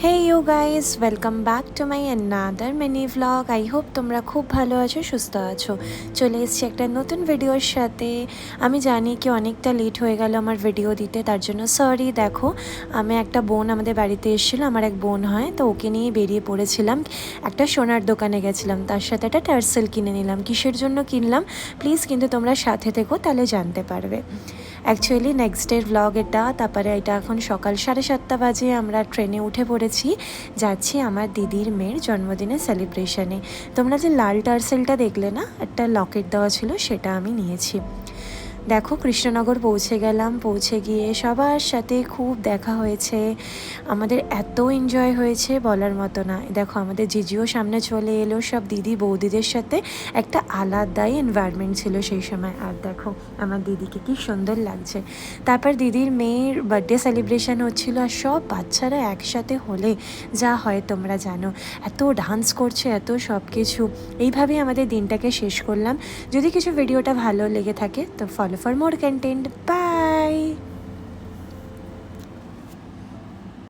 Hey you guys, welcome back to my another mini vlog. I hope তোমরা খুব ভালো আছো, সুস্থ আছো। চলে এসেছি একটা নতুন ভিডিওর সাথে। আমি জানি কি অনেকটা লেট হয়ে গেল আমার ভিডিও দিতে, তার জন্য সরি। দেখো, আমি একটা বোন আমাদের বাড়িতে এসেছিলো, আমার এক বোন হয়, তো ওকে নিয়ে বেরিয়ে পড়েছিলাম। একটা সোনার দোকানে গেছিলাম, তার সাথে একটা টার্সেল কিনে নিলাম। কিসের জন্য কিনলাম প্লিজ কিন্তু তোমরা সাথে থেকো, তাহলে জানতে পারবে। অ্যাকচুয়ালি নেক্সট ডের ব্লগ এটা। তারপরে এটা এখন সকাল 7:30 বাজে, আমরা ট্রেনে উঠে পড়েছি, যাচ্ছি আমার দিদির মেয়ের জন্মদিনের সেলিব্রেশনে। তোমরা যে লাল টার্সেলটা দেখলে না, একটা লকেট দেওয়া ছিল, সেটা আমি নিয়েছি। দেখো, কৃষ্ণনগর পৌঁছে গেলাম। পৌঁছে গিয়ে সবার সাথে খুব দেখা হয়েছে, আমাদের এত এনজয় হয়েছে বলার মতো না। দেখো, আমাদের জিজিও সামনে চলে এলো, সব দিদি বৌদিদের সাথে একটা আলাদাই এনভায়রনমেন্ট ছিল সেই সময়। আর দেখো আমার দিদিকে কি সুন্দর লাগছে। তারপর দিদির মেয়ের বার্থডে সেলিব্রেশন হচ্ছিল, আর সব বাচ্চারা একসাথে হলে যা হয় তোমরা জানো, এত ডান্স করছে, এত সব কিছু। এইভাবেই আমাদের দিনটাকে শেষ করলাম। যদি কিছু ভিডিওটা ভালো লেগে থাকে তো follow for more content. By.